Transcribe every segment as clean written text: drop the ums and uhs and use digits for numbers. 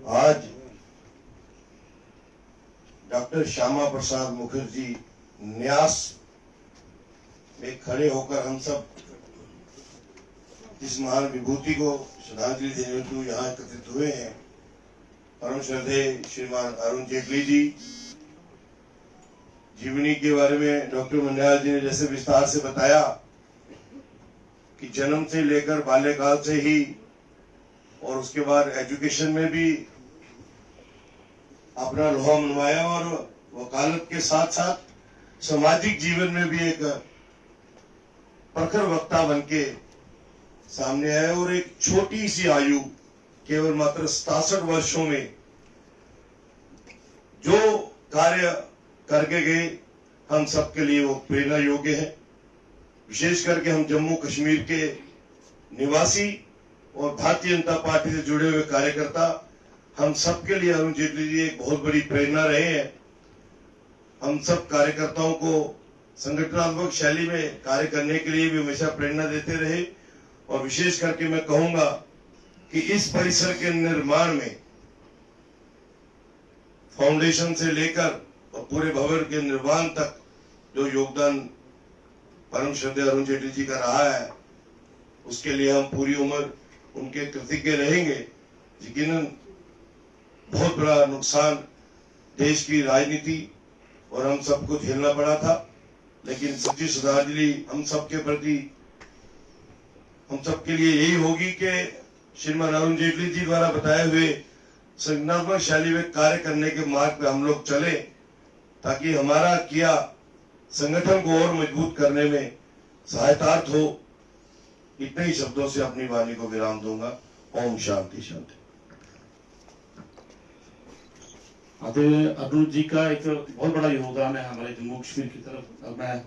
आज डॉक्टर श्यामा प्रसाद मुखर्जी न्यास में खड़े होकर हम सब इस महान विभूति को श्रद्धांजलि देने हेतु यहाँ एकत्रित हुए हैं। परम श्रद्धेय श्रीमान अरुण जेटली जी, जीवनी के बारे में डॉक्टर मन्याल जी ने जैसे विस्तार से बताया कि जन्म से लेकर बाल्यकाल से ही और उसके बाद एजुकेशन में भी अपना लोहा मनवाया और वकालत के साथ साथ सामाजिक जीवन में भी एक प्रखर वक्ता बनके सामने आए और एक छोटी सी आयु, केवल मात्र 67 वर्षों में जो कार्य करके गए, हम सबके लिए वो प्रेरणा योग्य है। विशेष करके हम जम्मू कश्मीर के निवासी और भारतीय जनता पार्टी से जुड़े हुए कार्यकर्ता, हम सबके लिए अरुण जेटली जी एक बहुत बड़ी प्रेरणा रहे हैं। हम सब कार्यकर्ताओं को संगठनात्मक शैली में कार्य करने के लिए भी हमेशा प्रेरणा देते रहे और विशेष करके मैं कहूंगा कि इस परिसर के निर्माण में फाउंडेशन से लेकर और पूरे भवन के निर्माण तक जो योगदान परम श्रद्धेय अरुण जेटली जी का रहा है, उसके लिए हम पूरी उम्र उनके कृतज्ञ रहेंगे। यकीनन बहुत बड़ा नुकसान देश की राजनीति और हम सबको झेलना पड़ा था, लेकिन सच्ची श्रद्धांजलि हम सबके प्रति, हम सबके लिए यही होगी कि श्रीमान अरुण जेटली जी द्वारा बताए हुए संगठनात्मक शैली में कार्य करने के मार्ग पे हम लोग चले, ताकि हमारा किया संगठन को और मजबूत करने में सहायतार्थ हो। इतने ही शब्दों से अपनी वाणी को विराम दूंगा। ओम शांति शांति। अरुण जी का एक बहुत बड़ा योगदान है हमारे जम्मू कश्मीर की तरफ। अब मैं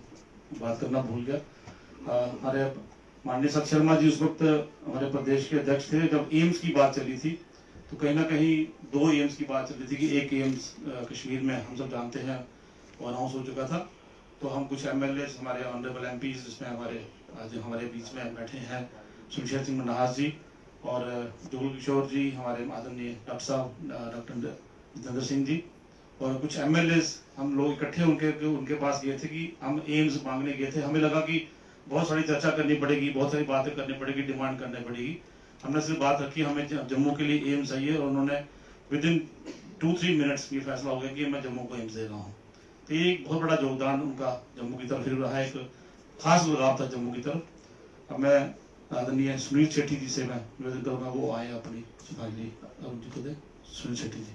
बात करना भूल गया। हमारे माननीय सत शर्मा जी उस वक्त हमारे प्रदेश के अध्यक्ष थे जब एम्स की बात चली थी, तो कहीं ना कहीं 2 एम्स की बात चल रही थी कि एक एम्स कश्मीर में हम सब जानते हैं वो अनाउंस हो चुका था। तो हम कुछ एमएलए, हमारे ऑनरेबल एमपी जिसमें हमारे आज हमारे बीच में बैठे हैं शमशेर सिंह मनहास जी और जुगल किशोर जी, हमारे आदरणीय डॉक्टर साहब डॉक्टर जितेंद्र सिंह जी और कुछ एमएलए, हम लोग इकट्ठे उनके पास गए थे कि हम एम्स मांगने गए थे। हमें लगा कि बहुत सारी चर्चा करनी पड़ेगी, बहुत सारी बातें करनी पड़ेगी, डिमांड करनी पड़ेगी। हमने सिर्फ बात रखी हमें जम्मू के लिए एम्स चाहिए और उन्होंने विद इन 2-3 मिनट्स में फैसला हो गया कि मैं जम्मू को एम्स दे रहा हूँ। तो ये एक बहुत बड़ा योगदान उनका जम्मू की तरफ फिर रहा है, एक खास लगाव था जम्मू की तरफ। अब मैं आदरणीय सुनील शेट्टी जी से मैं निवेदन करूँगा वो आए अपनी श्रद्धांजलि अरुण जी को दे। सुनील शेट्टी जी।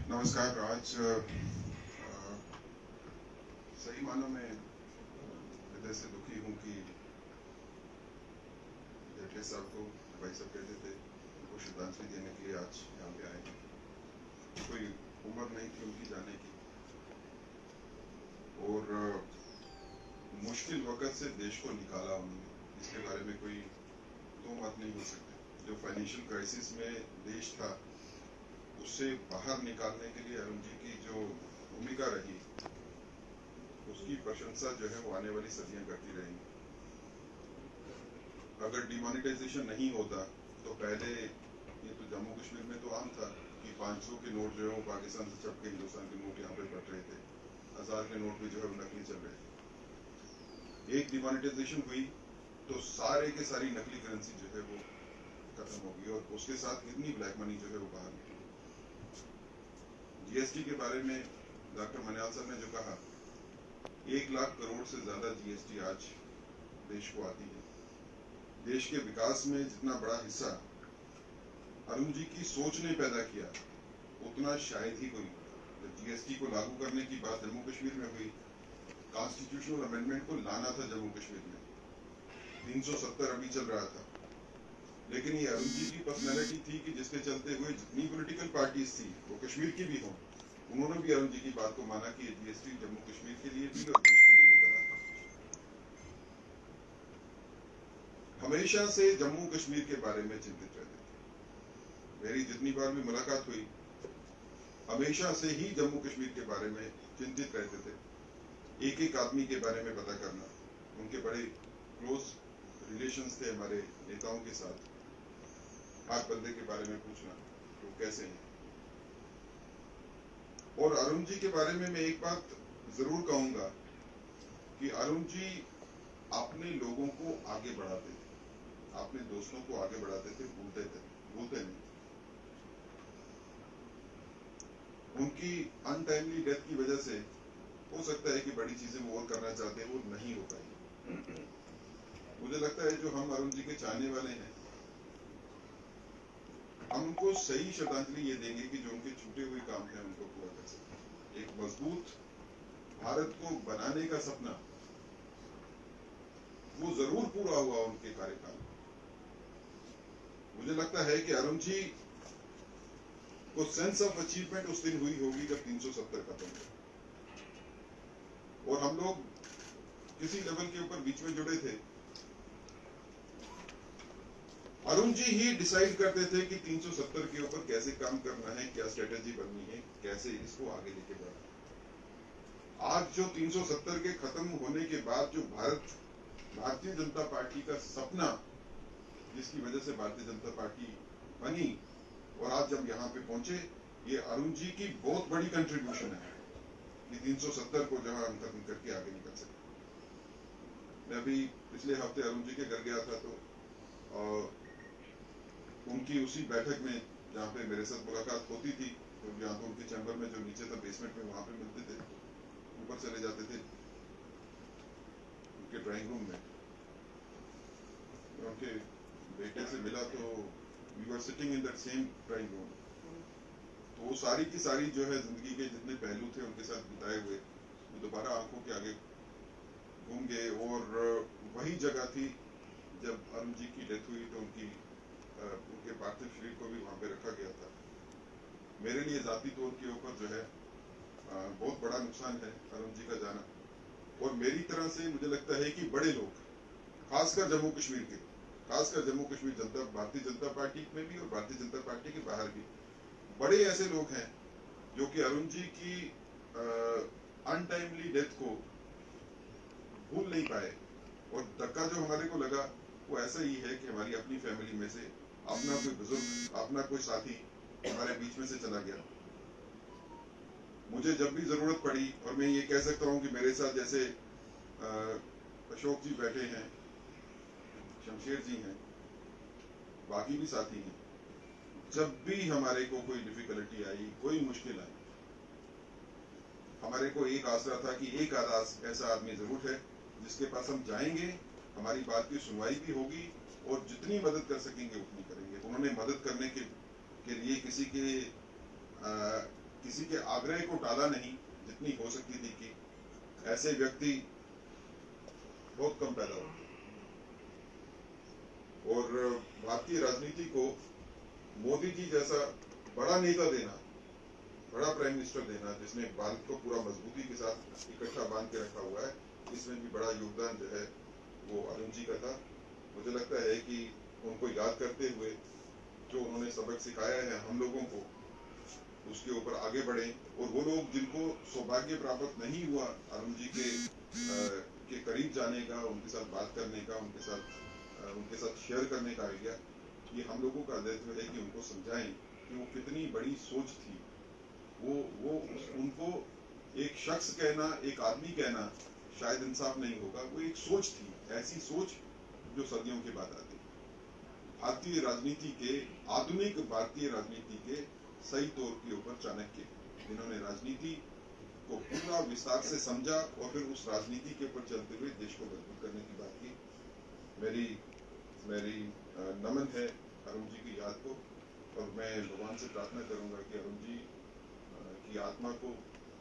नमस्कार। आज सही मानों में हृदय से दुखी हूं कि जेटली साहब को भाई साहब कहते थे उनको श्रद्धांजलि देने के लिए आज यहाँ पे आए। कोई उम्र नहीं थी उनकी जाने की और मुश्किल वक्त से देश को निकाला उन्होंने, इसके बारे में कोई दो मत नहीं हो सकते। जो फाइनेंशियल क्राइसिस में देश था उससे बाहर निकालने के लिए अरुण जी की जो भूमिका रही उसकी प्रशंसा जो है वो आने वाली सदियां करती रहेंगी। अगर डिमोनेटाइजेशन नहीं होता तो पहले ये तो जम्मू कश्मीर में तो आम था कि 500 के नोट जो है वो पाकिस्तान से छप के हिंदुस्तान के नोट यहाँ पे बट रहे थे, 1000 के नोट भी जो है वो नकली चल रहे थे। एक डिमोनेटाइजेशन हुई तो सारे के सारी नकली करेंसी जो है वो खत्म होगी और उसके साथ कितनी ब्लैक मनी जो है वो बाहर निकली। जीएसटी के बारे में डॉक्टर मन्याल साहब ने जो कहा, 1 लाख करोड़ से ज्यादा जीएसटी आज देश को आती है। देश के विकास में जितना बड़ा हिस्सा अरुण जी की सोच ने पैदा किया उतना शायद ही कोई। जब जीएसटी को लागू करने की बात जम्मू कश्मीर में हुई, कॉन्स्टिट्यूशनल अमेंडमेंट को लाना था जम्मू कश्मीर में, 370 अभी चल रहा था, लेकिन ये अरुण जी की पर्सनैलिटी थी कि जिसके चलते हुए जितनी पॉलिटिकल पार्टीज थी वो कश्मीर की भी हों, उन्होंने भी अरुण जी की बात को माना कि जीएसटी जम्मू कश्मीर के लिए भी और देश के लिए भी बना। हमेशा से जम्मू कश्मीर के बारे में चिंतित रहते थे। मेरी जितनी बार भी मुलाकात हुई हमेशा से ही जम्मू कश्मीर के बारे में चिंतित रहते थे। एक एक आदमी के बारे में पता करना, उनके बड़े क्लोज रिलेशंस थे हमारे नेताओं के साथ, हर बंदे के बारे में पूछना वो कैसे हैं। और अरुण जी के बारे में मैं एक बात जरूर कहूंगा कि अरुण जी अपने लोगों को आगे बढ़ाते थे, अपने दोस्तों को आगे बढ़ाते थे, भूलते नहीं। उनकी अनटाइमली डेथ की वजह से हो सकता है कि बड़ी चीजें वो और करना चाहते हैं, वो नहीं हो पाई। मुझे लगता है जो हम अरुण जी के चाहने वाले हैं, हम उनको सही श्रद्धांजलि ये देंगे कि जो उनके छूटे हुए काम हैं उनको पूरा कर सकें। एक मजबूत भारत को बनाने का सपना वो जरूर पूरा हुआ उनके कार्यकाल में। मुझे लगता है कि अरुण जी को सेंस ऑफ अचीवमेंट उस दिन हुई होगी जब 370 खत्म हुआ, और हम लोग किसी लेवल के ऊपर बीच में जुड़े थे। अरुण जी ही डिसाइड करते थे कि 370 के ऊपर कैसे काम करना है, क्या स्ट्रेटेजी बननी है, कैसे इसको आगे लेके बढ़ना है। आज जो 370 के खत्म होने के बाद जो भारतीय जनता पार्टी का सपना, जिसकी वजह से भारतीय जनता पार्टी बनी और आज जब यहाँ पे पहुंचे, ये अरुण जी की बहुत बड़ी कंट्रीब्यूशन है कि 370 को जहां हम खत्म करके आगे निकल सके। मैं अभी पिछले हफ्ते अरुण जी के घर गया था, तो उनकी उसी बैठक में जहाँ पे मेरे साथ मुलाकात होती थी, तो यहाँ तो उनके चैम्बर में जो नीचे था बेसमेंट में, वहां पे मिलते थे, ऊपर चले जाते थे उनके ड्राइंग रूम में। उनके बेटे से मिला तो we were sitting in that same drawing room. तो वो सारी की सारी जो है जिंदगी के जितने पहलू थे उनके साथ बिताए हुए, वो दोबारा आंखों के आगे घूम गए। और वही जगह थी जब अरुण जी की डेथ हुई, तो उनके पार्थिव शरीर को भी वहां पे रखा गया था। मेरे लिए जाती तौर के ऊपर जो है बहुत बड़ा नुकसान है अरुण जी का जाना। और मेरी तरह से मुझे लगता है कि बड़े लोग, खासकर जम्मू कश्मीर के, खासकर जम्मू कश्मीर जनता, भारतीय जनता पार्टी में भी और भारतीय जनता पार्टी के बाहर भी बड़े ऐसे लोग हैं जो कि अरुण जी की अनटाइमली डेथ को भूल नहीं पाए। और धक्का जो हमारे को लगा वो ऐसा ही है कि हमारी अपनी फैमिली में से अपना कोई बुजुर्ग, अपना कोई साथी हमारे बीच में से चला गया। मुझे जब भी जरूरत पड़ी, और मैं ये कह सकता हूँ कि मेरे साथ जैसे अशोक जी बैठे हैं, शमशेर जी हैं, बाकी भी साथी हैं, जब भी हमारे को कोई डिफिकल्टी आई, कोई मुश्किल आई, हमारे को एक आसरा था कि एक ऐसा आदमी जरूर है जिसके पास हम जाएंगे, हमारी बात की सुनवाई भी होगी और जितनी मदद कर सकेंगे उतनी करेंगे। उन्होंने मदद करने के लिए किसी के आग्रह को टाला नहीं, जितनी हो सकती थी कि ऐसे व्यक्ति बहुत कम पैदा होते। और भारतीय राजनीति को मोदी जी जैसा बड़ा नेता देना, बड़ा प्राइम मिनिस्टर देना, जिसने भारत को पूरा मजबूती के साथ इकट्ठा बांध के रखा हुआ है, इसमें भी बड़ा योगदान जो है वो अरुण जी का था। मुझे लगता है कि उनको याद करते हुए जो उन्होंने सबक सिखाया है हम लोगों को, उसके ऊपर आगे बढ़े। और वो लोग जिनको सौभाग्य प्राप्त नहीं हुआ अरुण जी के करीब जाने का, उनके साथ बात करने का, उनके साथ शेयर करने का आइडिया, ये हम लोगों का दायित्व है कि उनको समझाएं कि वो कितनी बड़ी सोच थी। वो उनको एक शख्स कहना, एक आदमी कहना शायद इंसाफ नहीं होगा, वो एक सोच थी, ऐसी सोच जो सदियों के बाद आती। भारतीय राजनीति के, आधुनिक भारतीय राजनीति के सही तौर के ऊपर चाणक्य, जिन्होंने राजनीति को पूरा विस्तार से समझा और फिर उस राजनीति के ऊपर चलते हुए देश को मजबूत करने की बात की। मेरी नमन है अरुण जी की याद को, और मैं भगवान से प्रार्थना करूंगा कि अरुण जी की आत्मा को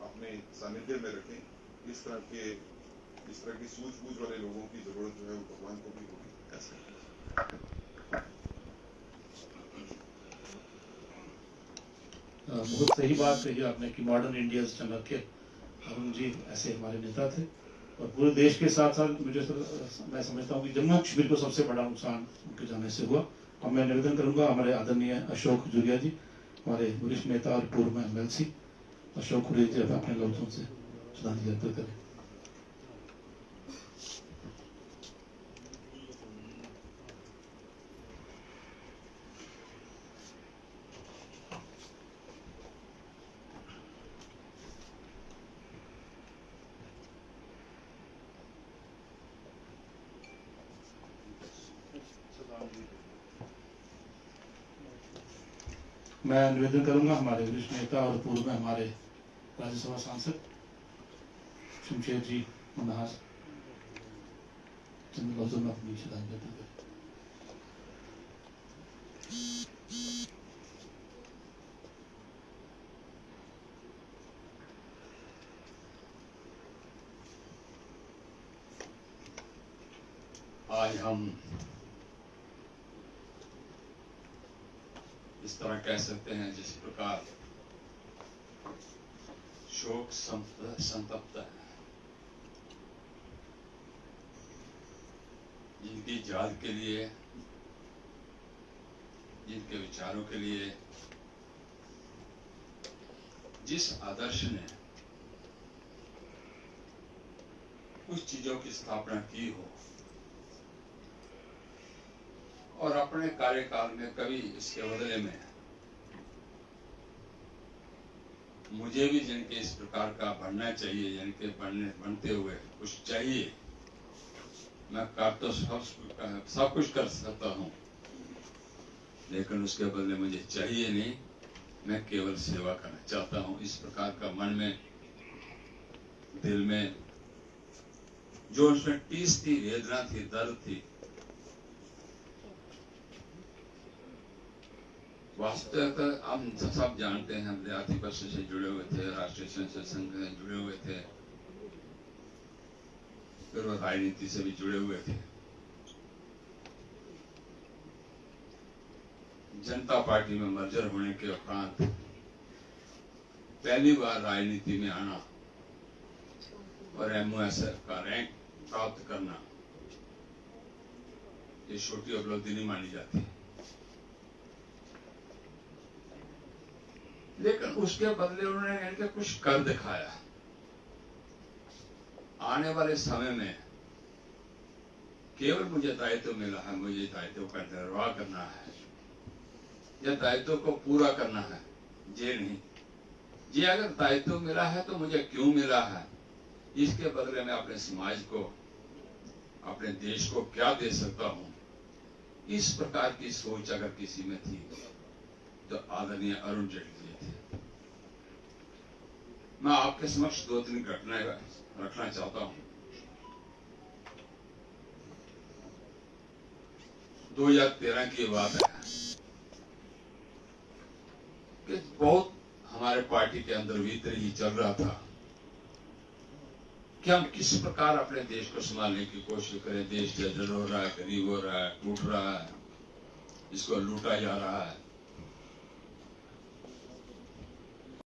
अपने सानिध्य में रखें। इस तरह की सूझबूझ वाले लोगों की जरूरत जो है वो भगवान को भी होगी। ऐसा बहुत सही बात कही आपने कि मॉडर्न इंडिया चाणक्य अरुण जी ऐसे हमारे नेता थे। और पूरे देश के साथ साथ मैं समझता हूँ कि जम्मू कश्मीर को सबसे बड़ा नुकसान उनके जाने से हुआ। और मैं निवेदन करूंगा हमारे आदरणीय अशोक जुरिया जी, हमारे वरिष्ठ नेता और पूर्व MLC अशोक जुरिया जी, अपने लफ्जों से श्रद्धांजलि अर्पित करें। मैं निवेदन करूंगा हमारे वरिष्ठ नेता और पूर्व में हमारे राज्यसभा सांसद शमशेर जी मनहास चंद लफ्जों में अपनी श्रद्धांजलि दें। आज हम इस तरह कह सकते हैं जिस प्रकार शोक संतप्त है, जिनकी याद के लिए, जिनके विचारों के लिए, जिस आदर्श ने कुछ चीजों की स्थापना की हो और अपने कार्यकाल में कभी इसके बदले में मुझे भी जिनके इस प्रकार का बनना चाहिए, जिनके बनते हुए कुछ चाहिए, मैं कर तो सब कुछ कर सकता हूं, लेकिन उसके बदले मुझे चाहिए नहीं, मैं केवल सेवा करना चाहता हूं। इस प्रकार का मन में, दिल में जो उसमें टीस थी, वेदना थी, दर्द थी, वास्तव हम सब जानते हैं। हम देहाती परिषद से जुड़े हुए थे, राष्ट्रीय स्वयंसेवक संघ से जुड़े हुए थे, फिर वो राजनीति से भी जुड़े हुए थे। जनता पार्टी में मर्जर होने के उपरांत पहली बार राजनीति में आना और MOSF का रैंक प्राप्त करना, ये छोटी उपलब्धि नहीं मानी जाती, लेकिन उसके बदले उन्होंने इनके कुछ कर दिखाया। आने वाले समय में केवल मुझे दायित्व मिला है, मुझे दायित्व का निर्वाह करना है, या दायित्व को पूरा करना है, ये नहीं। ये अगर दायित्व मिला है तो मुझे क्यों मिला है, इसके बदले में अपने समाज को, अपने देश को क्या दे सकता हूं, इस प्रकार की सोच अगर किसी में थी तो आदरणीय अरुण जेटली थे। मैं आपके समक्ष 2-3 घटनाएं रखना चाहता हूं। 2013 की बात है कि बहुत हमारे पार्टी के अंदर भीतर ही चल रहा था कि हम किस प्रकार अपने देश को संभालने की कोशिश करें। देश जर्जर हो रहा है, गरीब हो रहा है, टूट रहा है, इसको लूटा जा रहा है।